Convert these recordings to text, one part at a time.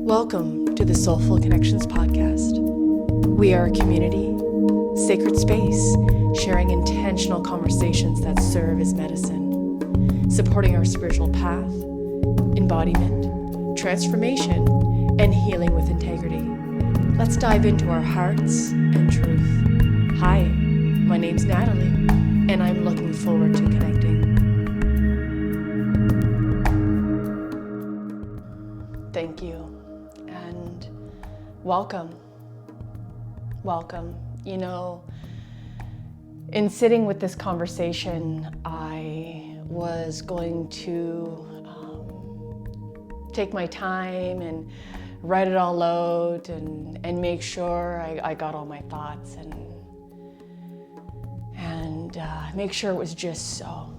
Welcome to the Soulful Connections podcast. We are a community, sacred space, sharing intentional conversations that serve as medicine, supporting our spiritual path, embodiment, transformation, and healing with integrity. Let's dive into our hearts and truth. Hi, my name's Natalie, and I'm looking forward to connecting. Thank you. And welcome. You know, in sitting with this conversation, I was going to take my time and write it all out and make sure I got all my thoughts and make sure it was just so.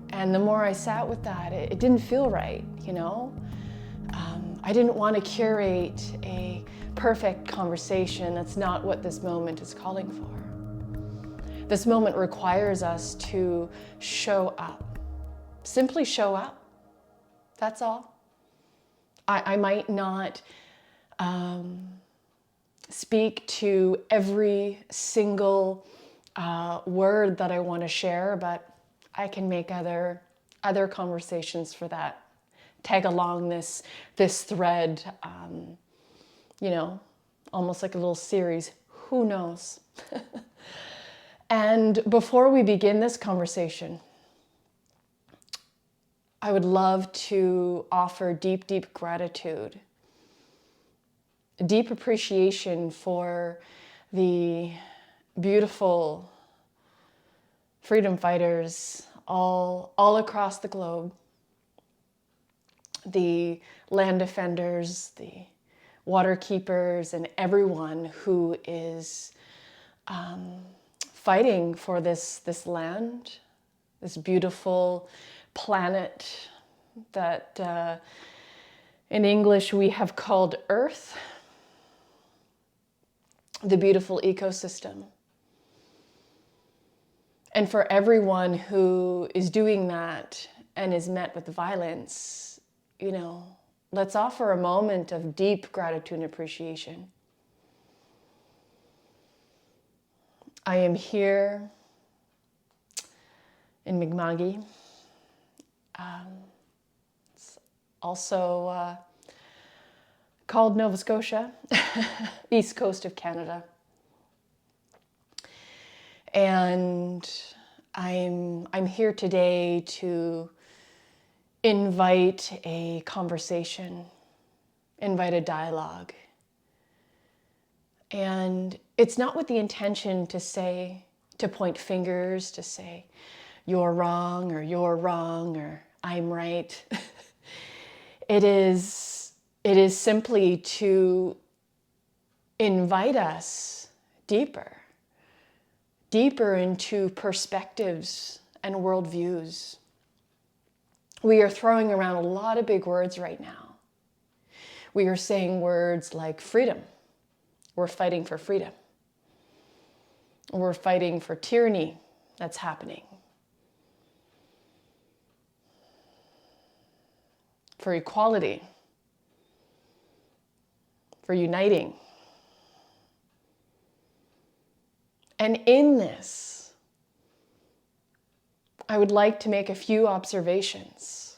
And the more I sat with that, it didn't feel right, you know? I didn't want to curate a perfect conversation. That's not what this moment is calling for. This moment requires us to show up. Simply show up. That's all. I might not speak to every single word that I want to share, but I can make other conversations for that. Tag along this thread, you know, almost like a little series. Who knows? And before we begin this conversation, I would love to offer deep gratitude, deep appreciation for the beautiful freedom fighters all across the globe. The land defenders, the water keepers, and everyone who is fighting for this land, this beautiful planet that in English we have called Earth, the beautiful ecosystem. And for everyone who is doing that and is met with violence, you know, let's offer a moment of deep gratitude and appreciation. I am here in Mi'kma'ki. It's also called Nova Scotia, east coast of Canada. And I'm here today to invite a conversation, invite a dialogue. And it's not with the intention to point fingers, to say, you're wrong or I'm right. It is simply to invite us deeper into perspectives and worldviews. We are throwing around a lot of big words right now. We are saying words like freedom. We're fighting for freedom. We're fighting for tyranny that's happening. For equality. For uniting. And in this, I would like to make a few observations.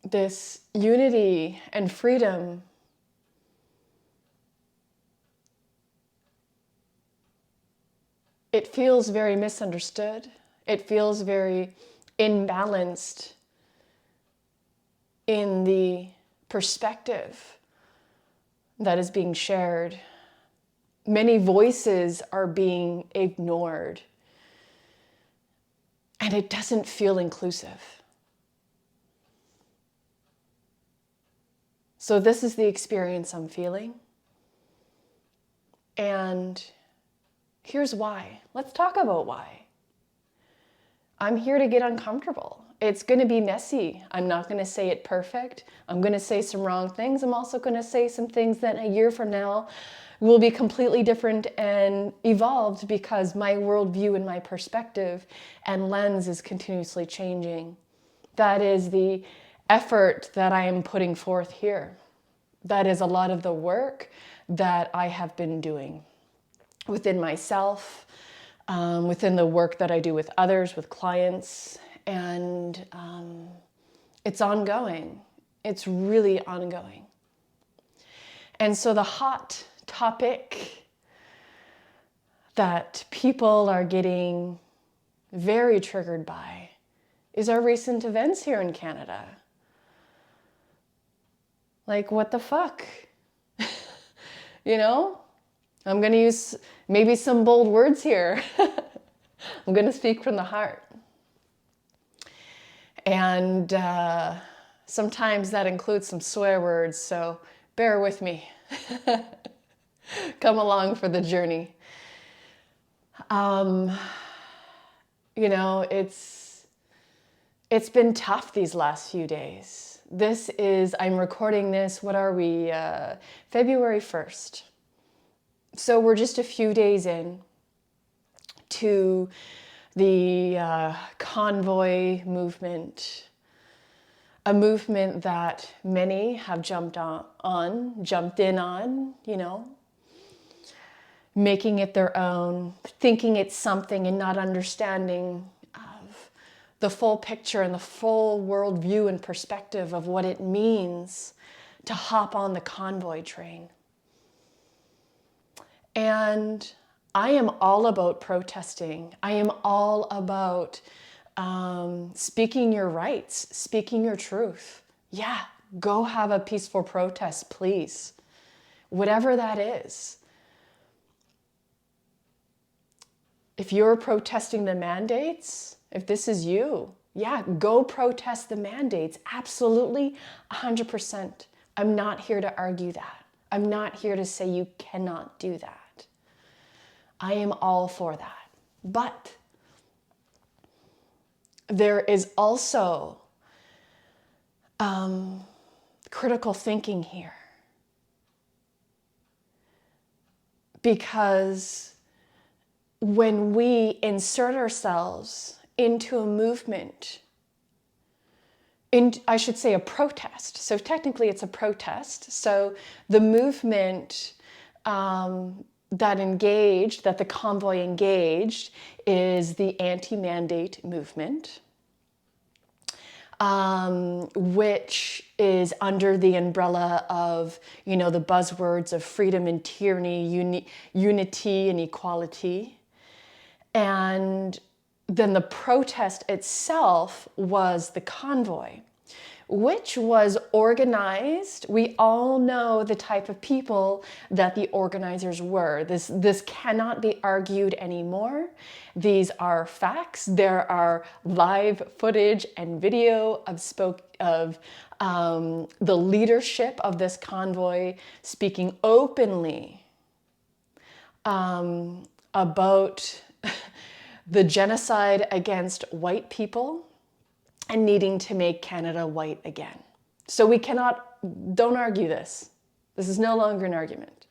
This unity and freedom it feels very misunderstood. It feels very imbalanced in the perspective that is being shared. Many voices are being ignored, and it doesn't feel inclusive. So this is the experience I'm feeling, and here's why. Let's talk about why. I'm here to get uncomfortable. It's going to be messy. I'm not going to say it perfect. I'm going to say some wrong things. I'm also going to say some things that a year from now will be completely different and evolved because my worldview and my perspective and lens is continuously changing. That is the effort that I am putting forth here. That is a lot of the work that I have been doing within myself, within the work that I do with others, with clients, and it's ongoing. It's really ongoing. And so the hot topic that people are getting very triggered by is our recent events here in Canada. Like, what the fuck? You know? I'm going to use maybe some bold words here. I'm going to speak from the heart. And sometimes that includes some swear words, so bear with me. Come along for the journey. You know, it's been tough these last few days. I'm recording this, what are we, February 1st. So we're just a few days in to the convoy movement, a movement that many have jumped in on, you know, making it their own, thinking it's something and not understanding the full picture and the full worldview and perspective of what it means to hop on the convoy train. And I am all about protesting. I am all about speaking your rights, speaking your truth. Yeah, go have a peaceful protest, please. Whatever that is. If you're protesting the mandates, if this is you, yeah, go protest the mandates. Absolutely, 100%. I'm not here to argue that. I'm not here to say you cannot do that. I am all for that. But there is also critical thinking here. Because when we insert ourselves into a movement, I should say a protest. So technically it's a protest. So the movement that the convoy engaged is the anti-mandate movement, which is under the umbrella of, you know, the buzzwords of freedom and tyranny, unity and equality. And then the protest itself was the convoy, which was organized. We all know the type of people that the organizers were. This cannot be argued anymore. These are facts. There are live footage and video of the leadership of this convoy speaking openly about the genocide against white people and needing to make Canada white again. So don't argue this. This is no longer an argument.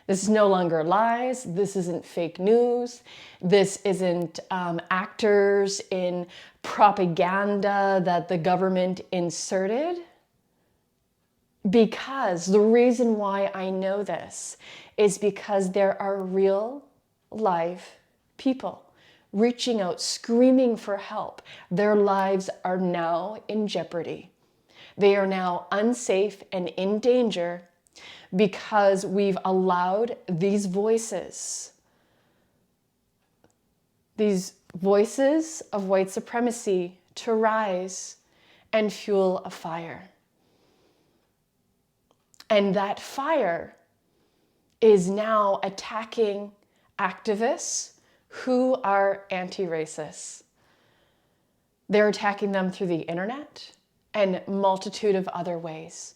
This is no longer lies. This isn't fake news. This isn't actors in propaganda that the government inserted. Because the reason why I know this is because there are real live people reaching out, screaming for help. Their lives are now in jeopardy. They are now unsafe and in danger because we've allowed these voices of white supremacy to rise and fuel a fire. And that fire is now attacking activists who are anti-racist. They're attacking them through the internet and multitude of other ways.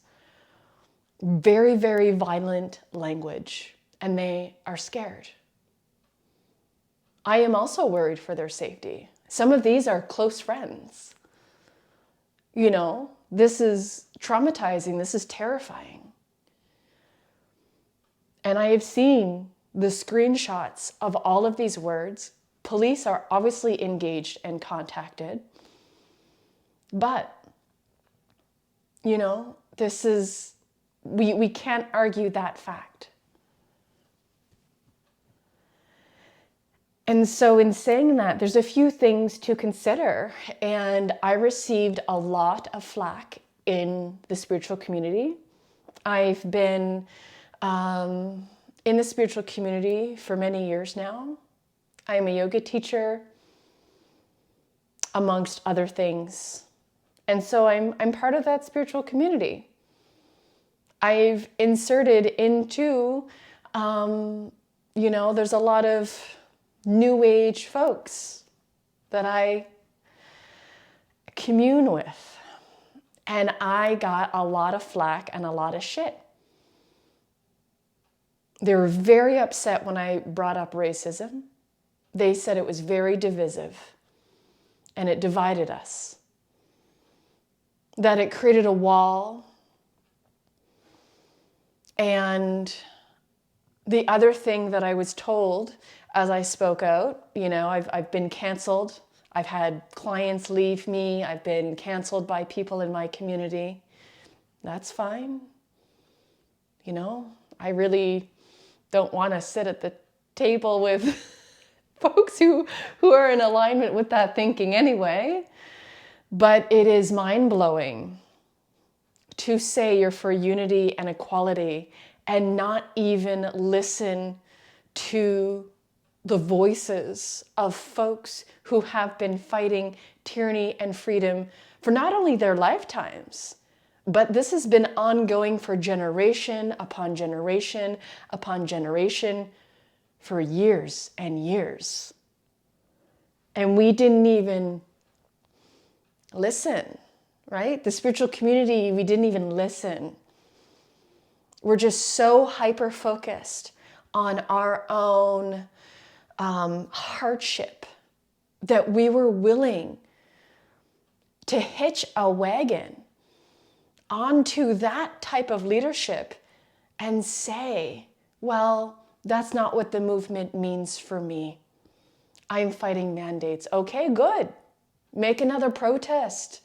Very, very violent language, and they are scared. I am also worried for their safety. Some of these are close friends. You know, this is traumatizing, this is terrifying. And I have seen the screenshots of all of these words. Police are obviously engaged and contacted. But, this is, we can't argue that fact. And so in saying that, there's a few things to consider. And I received a lot of flack in the spiritual community. I've been in the spiritual community for many years now. I'm a yoga teacher, amongst other things. And so I'm part of that spiritual community. I've inserted into, there's a lot of New Age folks that I commune with. And I got a lot of flack and a lot of shit. They were very upset when I brought up racism. They said it was very divisive and it divided us. That it created a wall. And the other thing that I was told as I spoke out, I've been canceled. I've had clients leave me. I've been canceled by people in my community. That's fine. I really don't want to sit at the table with folks who are in alignment with that thinking anyway. But it is mind-blowing to say you're for unity and equality and not even listen to the voices of folks who have been fighting tyranny and freedom for not only their lifetimes, but this has been ongoing for generation upon generation upon generation for years and years. And we didn't even listen, right? The spiritual community, we didn't even listen. We're just so hyper-focused on our own hardship that we were willing to hitch a wagon onto that type of leadership and say, well, that's not what the movement means for me. I'm fighting mandates. Okay, good. Make another protest.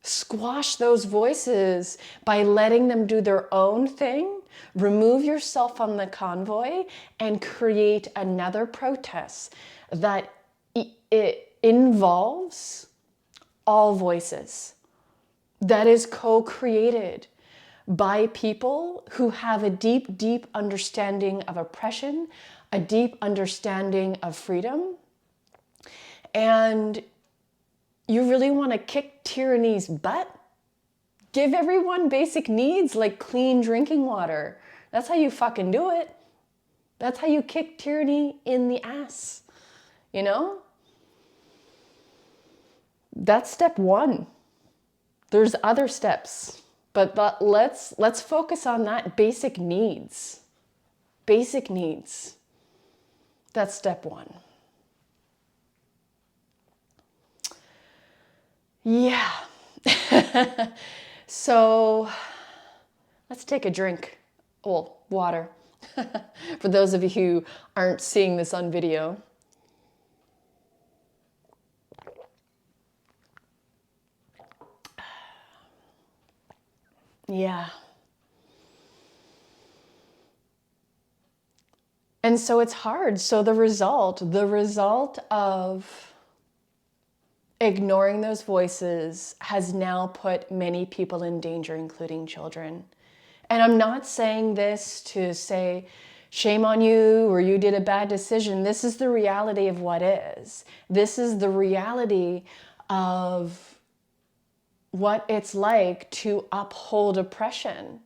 Squash those voices by letting them do their own thing. Remove yourself from the convoy and create another protest that it involves all voices, that is co-created by people who have a deep, deep understanding of oppression, a deep understanding of freedom. And you really want to kick tyranny's butt? Give everyone basic needs like clean drinking water. That's how you fucking do it. That's how you kick tyranny in the ass. That's step one. There's other steps, but let's focus on that basic needs. Basic needs. That's step one. Yeah. So let's take a drink. Well, water. For those of you who aren't seeing this on video. Yeah. And so it's hard. So the result of ignoring those voices has now put many people in danger, including children. And I'm not saying this to say, shame on you, or you did a bad decision. This is the reality of what is. This is the reality of what it's like to uphold oppression.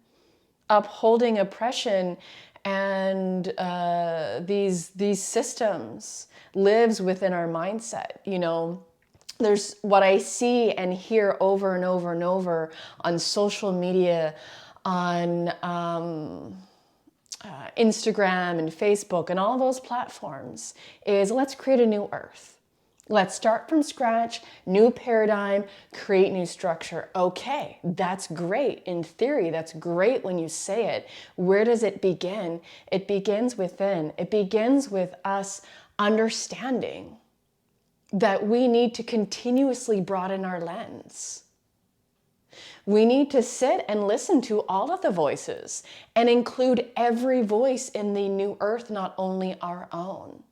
Upholding oppression and these systems lives within our mindset, There's what I see and hear over and over and over on social media, on Instagram and Facebook and all those platforms is let's create a new earth. Let's start from scratch, new paradigm, create new structure. Okay, that's great. In theory, that's great when you say it. Where does it begin? It begins within. It begins with us understanding that we need to continuously broaden our lens. We need to sit and listen to all of the voices and include every voice in the new earth, not only our own.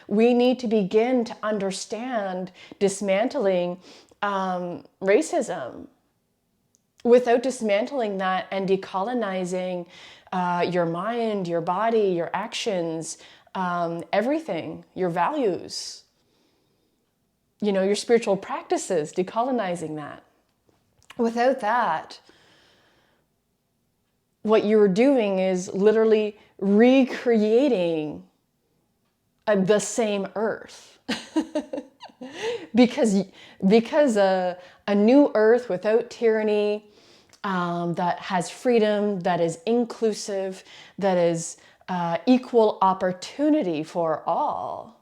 We need to begin to understand dismantling racism. Without dismantling that and decolonizing your mind, your body, your actions, everything, your values, your spiritual practices, decolonizing that. Without that, what you're doing is literally recreating the same earth. because a new earth without tyranny, that has freedom, that is inclusive, that is equal opportunity for all,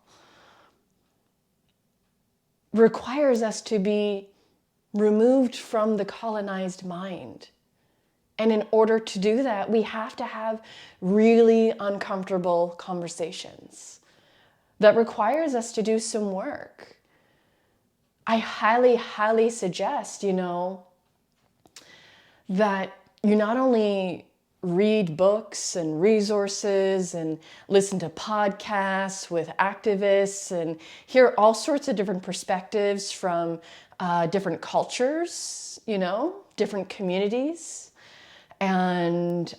requires us to be removed from the colonized mind. And in order to do that, we have to have really uncomfortable conversations. That requires us to do some work. I highly, highly suggest, that you not only read books and resources and listen to podcasts with activists and hear all sorts of different perspectives from different cultures, different communities, and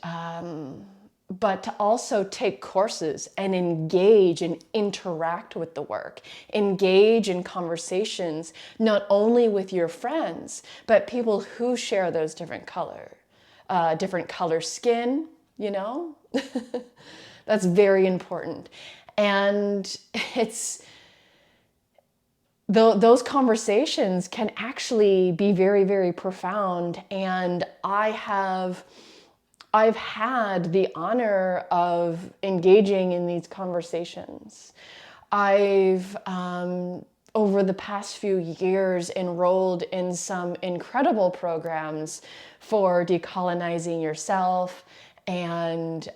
but to also take courses and engage and interact with the work, engage in conversations, not only with your friends, but people who share those different color skin, That's very important. And those conversations can actually be very, very profound. And I've had the honor of engaging in these conversations. I've, over the past few years, enrolled in some incredible programs for decolonizing yourself and,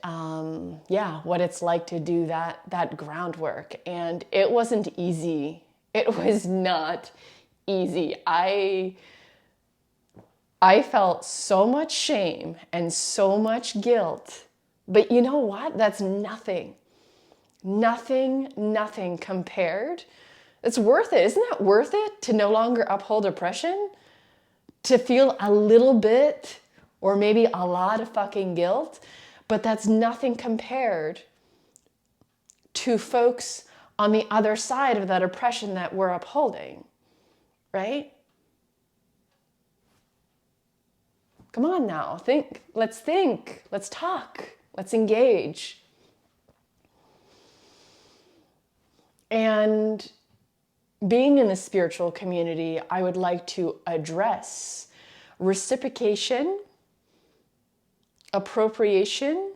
what it's like to do that groundwork. And it wasn't easy. It was not easy. I felt so much shame and so much guilt. But you know what? That's nothing. Nothing compared. It's worth it. Isn't that worth it to no longer uphold oppression? To feel a little bit or maybe a lot of fucking guilt? But that's nothing compared to folks on the other side of that oppression that we're upholding, right? Come on now, think, let's talk, let's engage. And being in the spiritual community, I would like to address reciprocation, appropriation,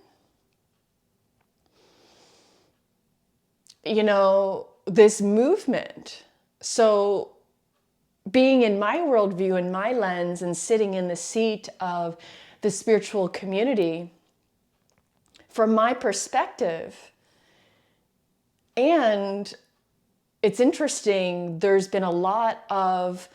this movement. So being in my worldview and my lens and sitting in the seat of the spiritual community, from my perspective, and it's interesting, there's been a lot of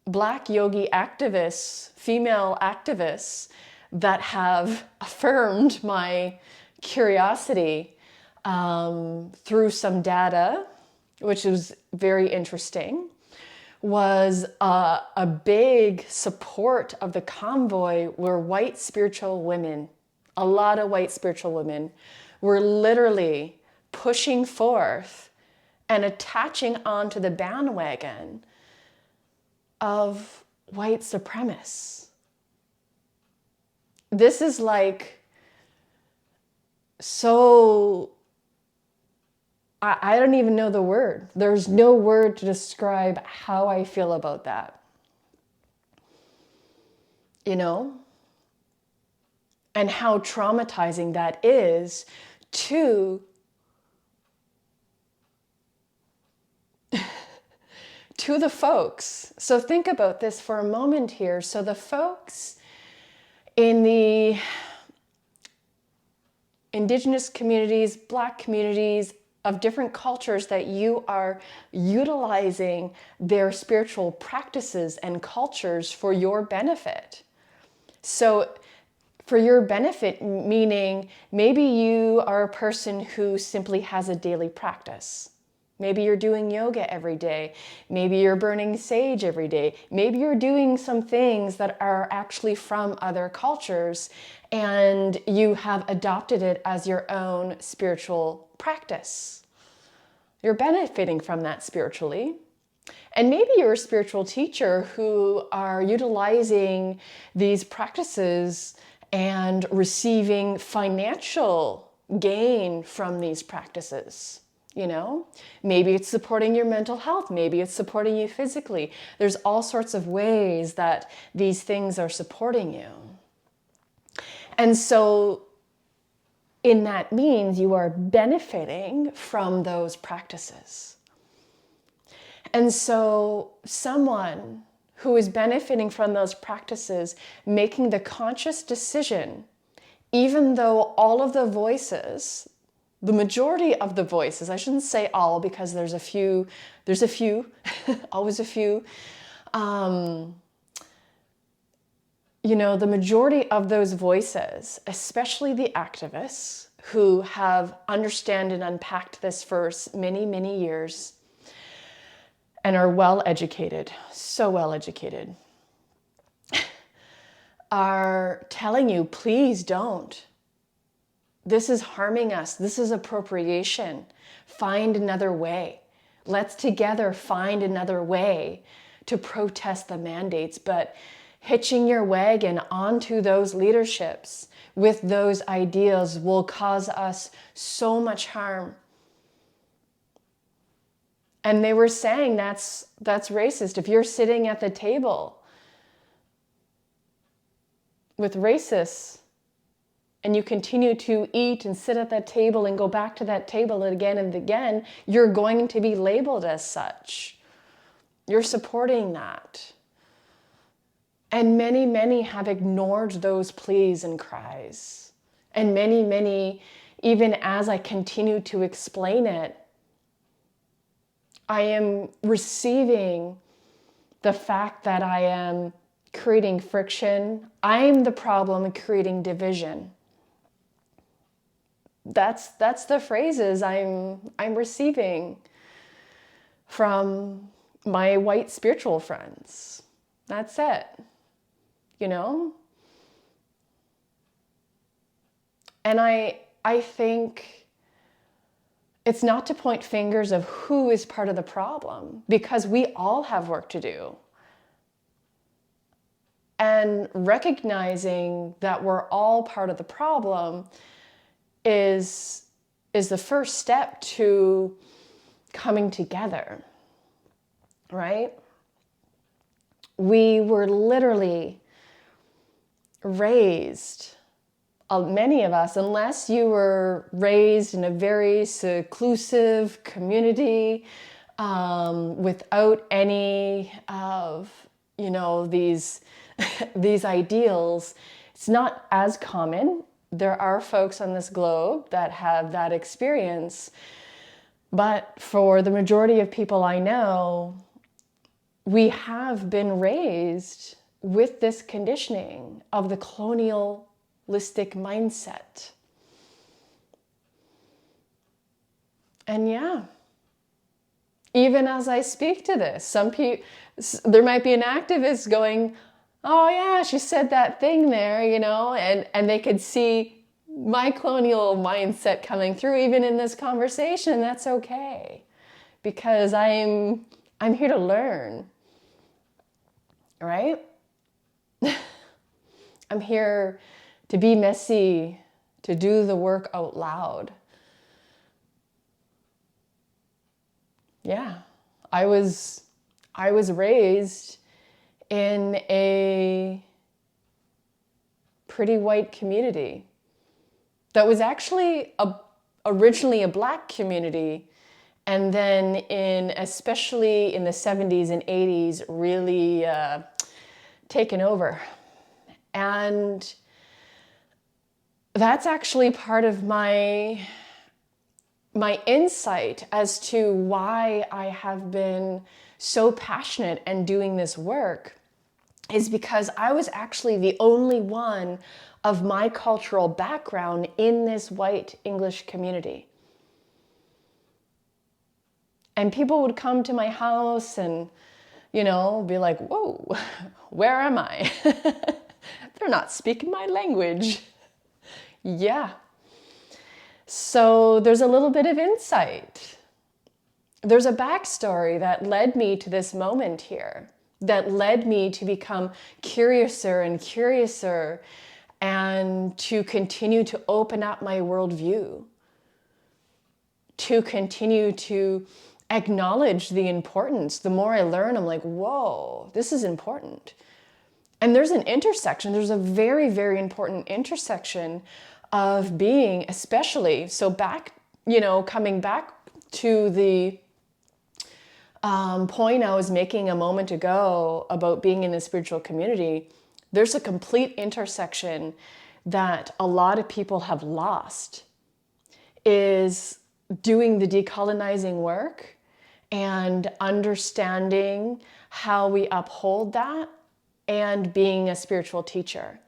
Black yogi activists, female activists, that have affirmed my curiosity through some data, which was very interesting, was a big support of the convoy were white spiritual women. A lot of white spiritual women were literally pushing forth and attaching onto the bandwagon of white supremacists. This is so, I don't even know the word. There's no word to describe how I feel about that. And how traumatizing that is to the folks. So think about this for a moment here. So the folks in the Indigenous communities, Black communities, of different cultures that you are utilizing their spiritual practices and cultures for your benefit. So for your benefit, meaning maybe you are a person who simply has a daily practice. Maybe you're doing yoga every day. Maybe you're burning sage every day. Maybe you're doing some things that are actually from other cultures and you have adopted it as your own spiritual practice. You're benefiting from that spiritually. And maybe you're a spiritual teacher who are utilizing these practices and receiving financial gain from these practices. You know, maybe it's supporting your mental health. Maybe it's supporting you physically. There's all sorts of ways that these things are supporting you. And so in that means you are benefiting from those practices. And so someone who is benefiting from those practices, making the conscious decision, even though all of the voices, the majority of the voices, I shouldn't say all because there's a few, always a few, the majority of those voices, especially the activists who have understood and unpacked this for many, many years and are well educated, so well educated, are telling you, please don't. This is harming us. This is appropriation. Find another way. Let's together find another way to protest the mandates. But hitching your wagon onto those leaderships with those ideas will cause us so much harm. And they were saying that's racist. If you're sitting at the table with racists and you continue to eat and sit at that table and go back to that table again and again, you're going to be labeled as such. You're supporting that. And many, many have ignored those pleas and cries. And many, many, even as I continue to explain it, I am receiving the fact that I am creating friction. I'm the problem in creating division. That's the phrases I'm receiving from my white spiritual friends. That's it. You know? And I think it's not to point fingers of who is part of the problem, because we all have work to do. And recognizing that we're all part of the problem is the first step to coming together, right? We were literally raised, many of us, unless you were raised in a very seclusive community without any of, these these ideals, it's not as common. There are folks on this globe that have that experience, but for the majority of people I know, we have been raised with this conditioning of the colonialistic mindset. And yeah, even as I speak to this, there might be an activist going, oh yeah, she said that thing there, and they could see my colonial mindset coming through even in this conversation. That's okay, because I'm here to learn, right? I'm here to be messy, to do the work out loud. Yeah, I was raised in a pretty white community that was actually originally a Black community, and then especially in the 70s and 80s really taken over. And that's actually part of my my insight as to why I have been so passionate and doing this work is because I was actually the only one of my cultural background in this white English community. And people would come to my house and, be like, whoa, where am I? They're not speaking my language. Yeah. So there's a little bit of insight. There's a backstory that led me to this moment here, that led me to become curiouser and curiouser and to continue to open up my worldview, to continue to acknowledge the importance. The more I learn, I'm like, whoa, this is important. And there's an intersection. There's a very, very important intersection of being, especially, so back, coming back to the point I was making a moment ago about being in a spiritual community, there's a complete intersection that a lot of people have lost, is doing the decolonizing work and understanding how we uphold that and being a spiritual teacher.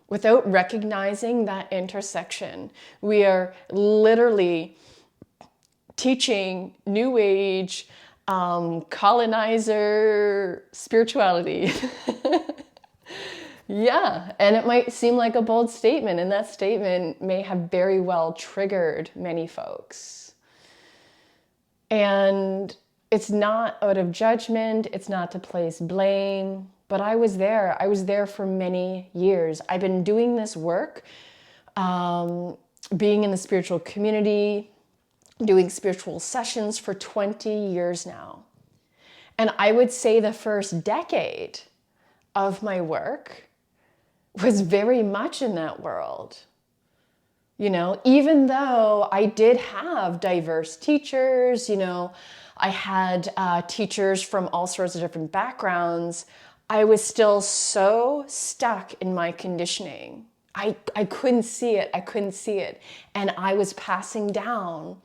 Without recognizing that intersection, we are literally teaching New Age, colonizer spirituality. Yeah, and it might seem like a bold statement, and that statement may have very well triggered many folks. And it's not out of judgment, it's not to place blame, but I was there. I was there for many years. I've been doing this work, being in the spiritual community, doing spiritual sessions for 20 years now. And I would say the first decade of my work was very much in that world. Even though I did have diverse teachers, I had teachers from all sorts of different backgrounds, I was still so stuck in my conditioning. I couldn't see it. And I was passing down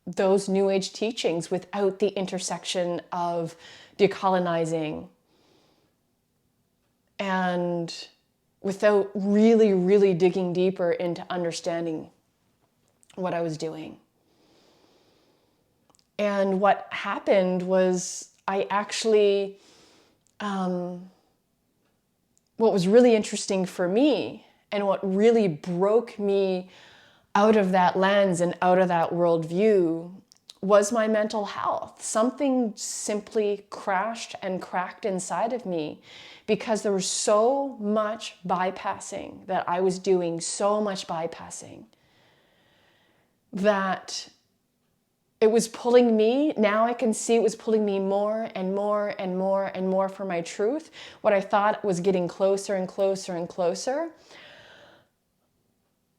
those New Age teachings without the intersection of decolonizing and without really, really digging deeper into understanding what I was doing. And what happened was I actually, what was really interesting for me and what really broke me out of that lens and out of that worldview was my mental health. Something simply crashed and cracked inside of me because there was so much bypassing that I was doing, so much bypassing, that it was pulling me. Now I can see it was pulling me more and more and more and more for my truth. What I thought was getting closer and closer and closer,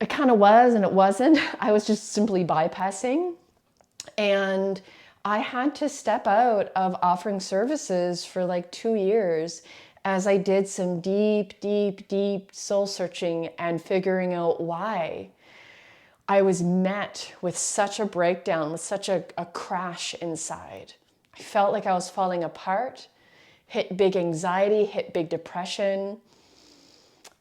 it kind of was and it wasn't. I was just simply bypassing. And I had to step out of offering services for like 2 years as I did some deep, deep, deep soul searching and figuring out why I was met with such a breakdown, with such a crash inside. I felt like I was falling apart, hit big anxiety, hit big depression.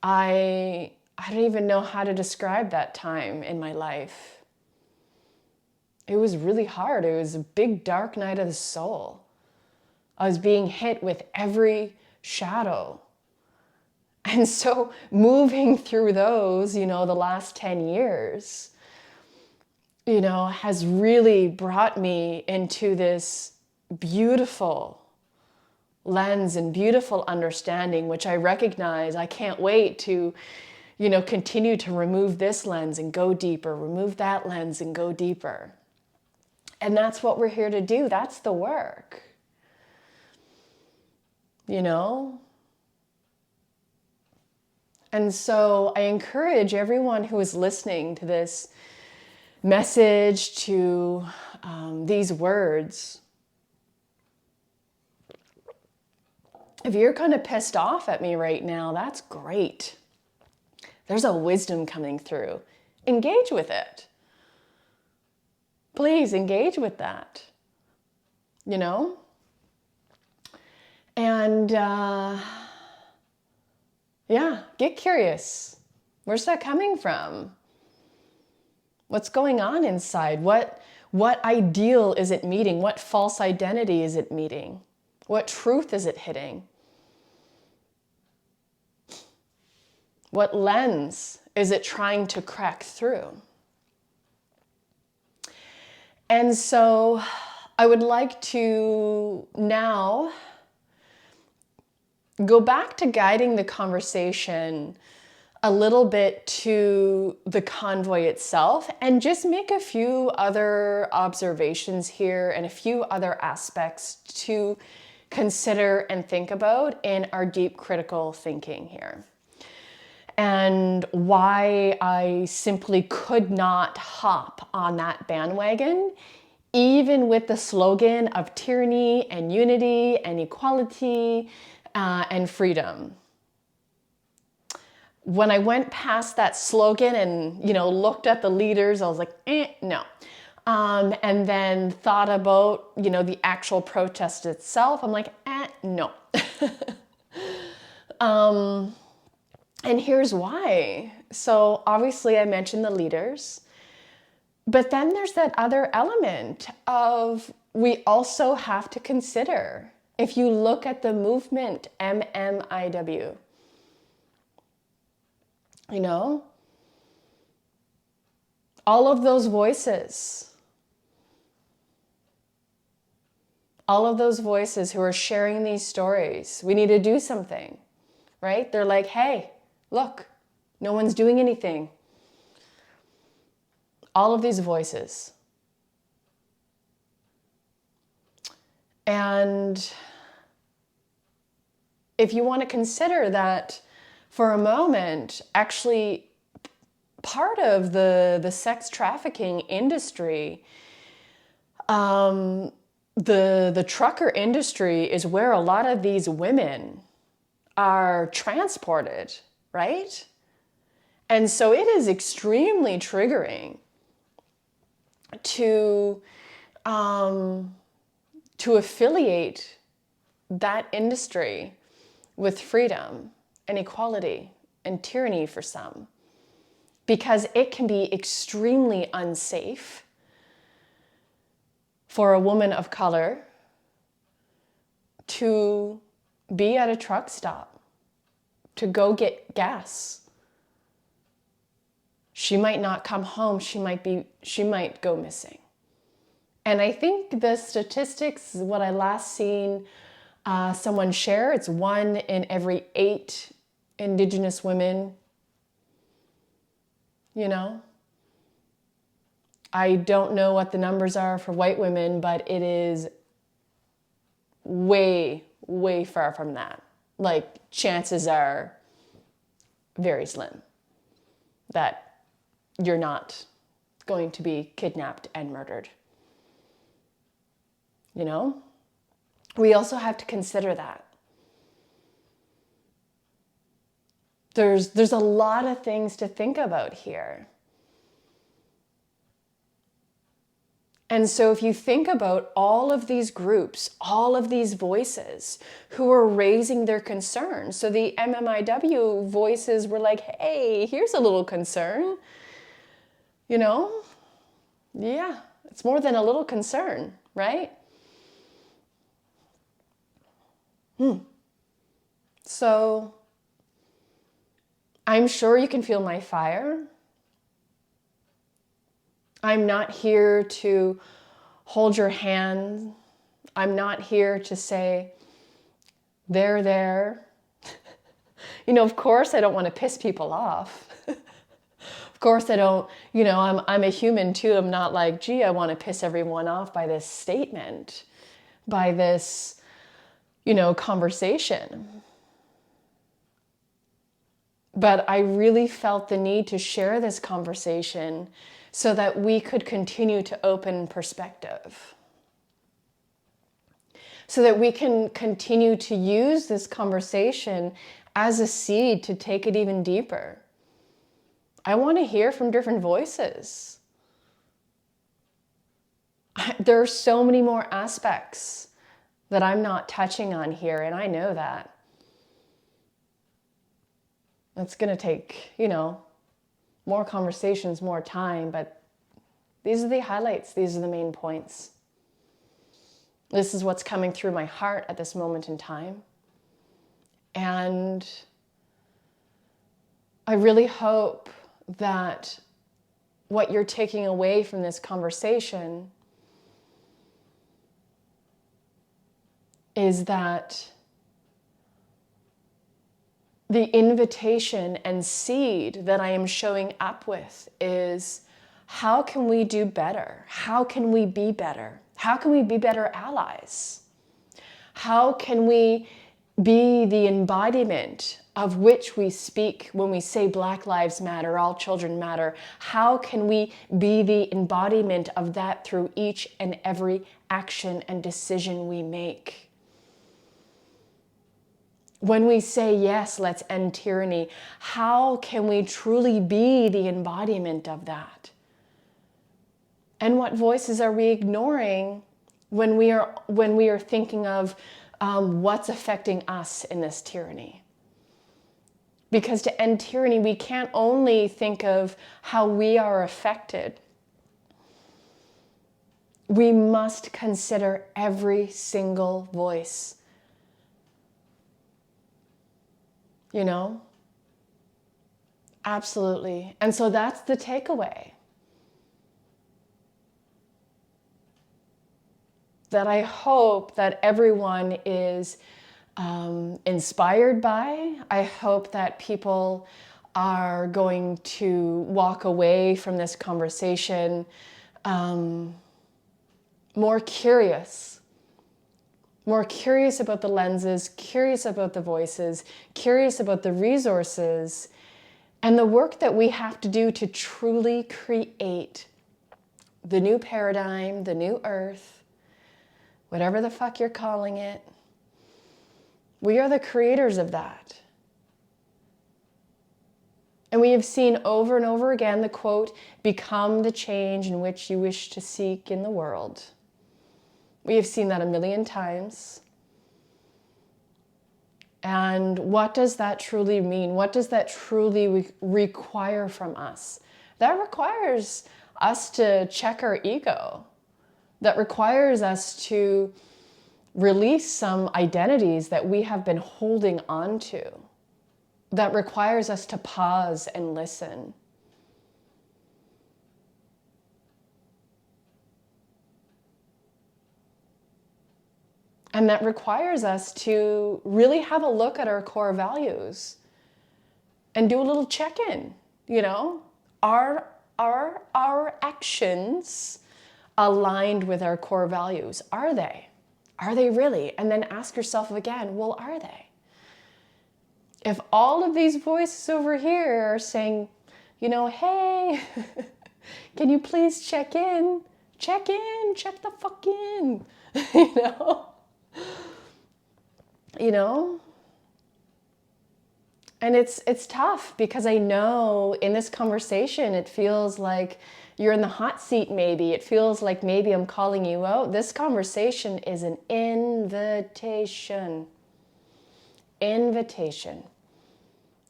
I don't even know how to describe that time in my life. It was really hard. It was a big dark night of the soul. I was being hit with every shadow. And so moving through those, the last 10 years, has really brought me into this beautiful lens and beautiful understanding, which I recognize I can't wait to, continue to remove this lens and go deeper, remove that lens and go deeper. And that's what we're here to do. That's the work. And so I encourage everyone who is listening to this message, to these words, if you're kind of pissed off at me right now, that's great. There's a wisdom coming through. Engage with it. Please engage with that, you know? And yeah, get curious. Where's that coming from? What's going on inside? What ideal is it meeting? What false identity is it meeting? What truth is it hitting? What lens is it trying to crack through? And so I would like to now go back to guiding the conversation a little bit to the convoy itself and just make a few other observations here and a few other aspects to consider and think about in our deep critical thinking here. And why I simply could not hop on that bandwagon, even with the slogan of tyranny and unity and equality and freedom. When I went past that slogan and, looked at the leaders, I was like, no. And then thought about, the actual protest itself. I'm like, no. And here's why. So obviously I mentioned the leaders, but then there's that other element of we also have to consider, if you look at the movement MMIW, all of those voices who are sharing these stories, we need to do something, right? They're like, hey, look, no one's doing anything. All of these voices. And if you want to consider that for a moment, actually part of the sex trafficking industry, the trucker industry is where a lot of these women are transported, right? And so it is extremely triggering to affiliate that industry with freedom and equality and tyranny for some, because it can be extremely unsafe for a woman of color to be at a truck stop, to go get gas. She might not come home, she might go missing. And I think the statistics, what I last seen someone share, it's 1 in every 8 Indigenous women, I don't know what the numbers are for white women, but it is way, way far from that. Like, chances are very slim that you're not going to be kidnapped and murdered. We also have to consider that. There's a lot of things to think about here. And so if you think about all of these groups, all of these voices who are raising their concerns. So the MMIW voices were like, hey, here's a little concern. Yeah, it's more than a little concern, right? So I'm sure you can feel my fire. I'm not here to hold your hand. I'm not here to say, there. Of course I don't want to piss people off. Of course I don't, I'm a human too. I'm not like, gee, I want to piss everyone off by this statement, by this, conversation. But I really felt the need to share this conversation so that we could continue to open perspective. So that we can continue to use this conversation as a seed to take it even deeper. I want to hear from different voices. There are so many more aspects that I'm not touching on here, and I know that. It's going to take, more conversations, more time, but these are the highlights. These are the main points. This is what's coming through my heart at this moment in time. And I really hope that what you're taking away from this conversation is that the invitation and seed that I am showing up with is, how can we do better? How can we be better? How can we be better allies? How can we be the embodiment of which we speak when we say Black Lives Matter, all children matter? How can we be the embodiment of that through each and every action and decision we make? When we say, yes, let's end tyranny, how can we truly be the embodiment of that? And what voices are we ignoring when we are thinking of what's affecting us in this tyranny? Because to end tyranny, we can't only think of how we are affected. We must consider every single voice. Absolutely. And so that's the takeaway. That I hope that everyone is inspired by. I hope that people are going to walk away from this conversation more curious about the lenses, curious about the voices, curious about the resources, and the work that we have to do to truly create the new paradigm, the new earth, whatever the fuck you're calling it. We are the creators of that. And we have seen over and over again the quote, become the change in which you wish to seek in the world. We have seen that a million times. And what does that truly mean? What does that truly require from us? That requires us to check our ego. That requires us to release some identities that we have been holding on to. That requires us to pause and listen. And that requires us to really have a look at our core values and do a little check-in, Are our actions aligned with our core values? Are they? Are they really? And then ask yourself again, well, are they? If all of these voices over here are saying, hey, can you please check in? Check the fuck in, And it's tough because I know in this conversation, it feels like you're in the hot seat maybe. It feels like maybe I'm calling you out. This conversation is an invitation. Invitation.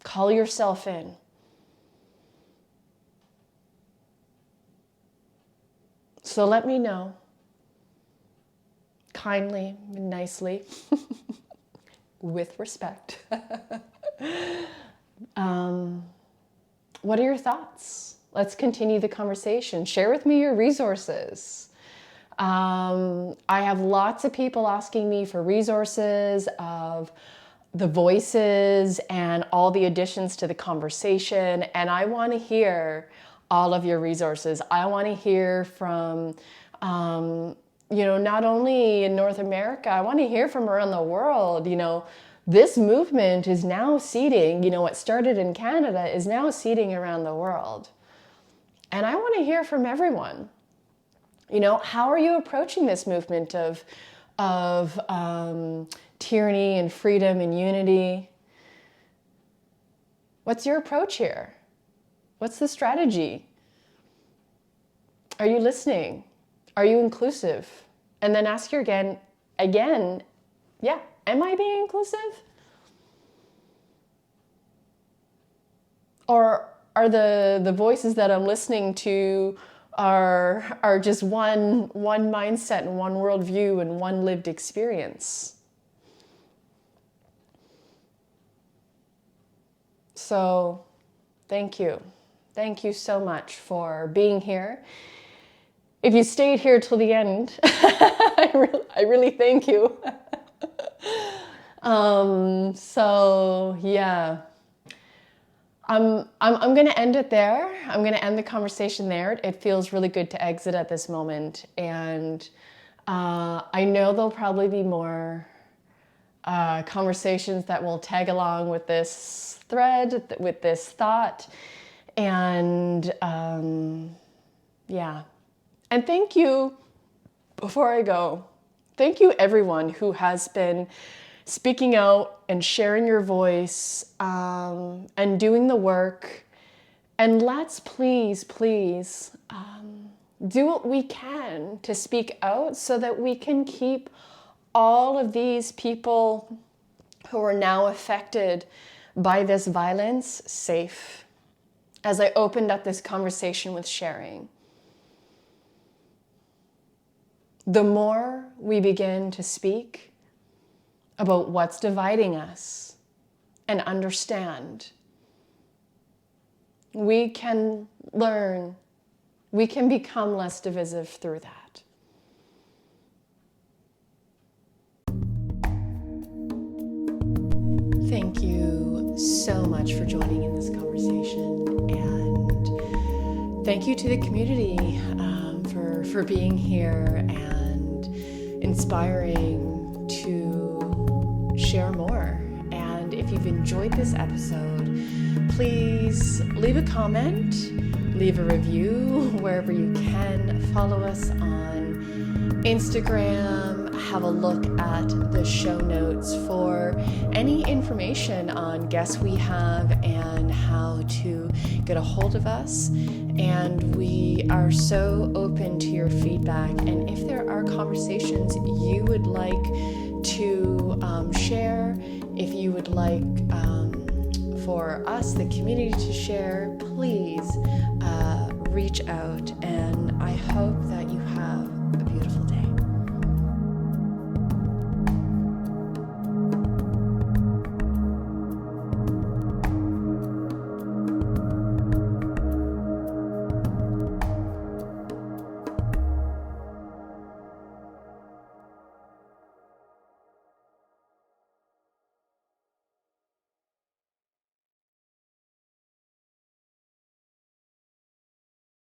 Call yourself in. So let me know, kindly, nicely, with respect. What are your thoughts? Let's continue the conversation. Share with me your resources. I have lots of people asking me for resources of the voices and all the additions to the conversation. And I want to hear all of your resources. I want to hear from, not only in North America, I want to hear from around the world. This movement is now seeding, what started in Canada is now seeding around the world. And I want to hear from everyone. How are you approaching this movement of tyranny and freedom and unity? What's your approach here? What's the strategy? Are you listening? Are you inclusive? And then ask your again, yeah, am I being inclusive? Or are the voices that I'm listening to are just one mindset and one worldview and one lived experience? So thank you. Thank you so much for being here. If you stayed here till the end, I really thank you. So yeah, I'm going to end it there. I'm going to end the conversation there. It feels really good to exit at this moment. And I know there'll probably be more conversations that will tag along with this thread, with this thought. And yeah. And thank you, before I go, thank you everyone who has been speaking out and sharing your voice and doing the work. And let's please do what we can to speak out so that we can keep all of these people who are now affected by this violence safe. As I opened up this conversation with sharing, the more we begin to speak about what's dividing us and understand, we can learn, we can become less divisive through that. Thank you so much for joining in this conversation, and thank you to the community for being here and inspiring to share more. And if you've enjoyed this episode, please leave a comment, leave a review wherever you can. Follow us on Instagram. Have a look at the show notes for any information on guests we have and how to get a hold of us. And we are so open to your feedback. And if there are conversations you would like to share, if you would like for us, the community, to share, please reach out. And I hope that you have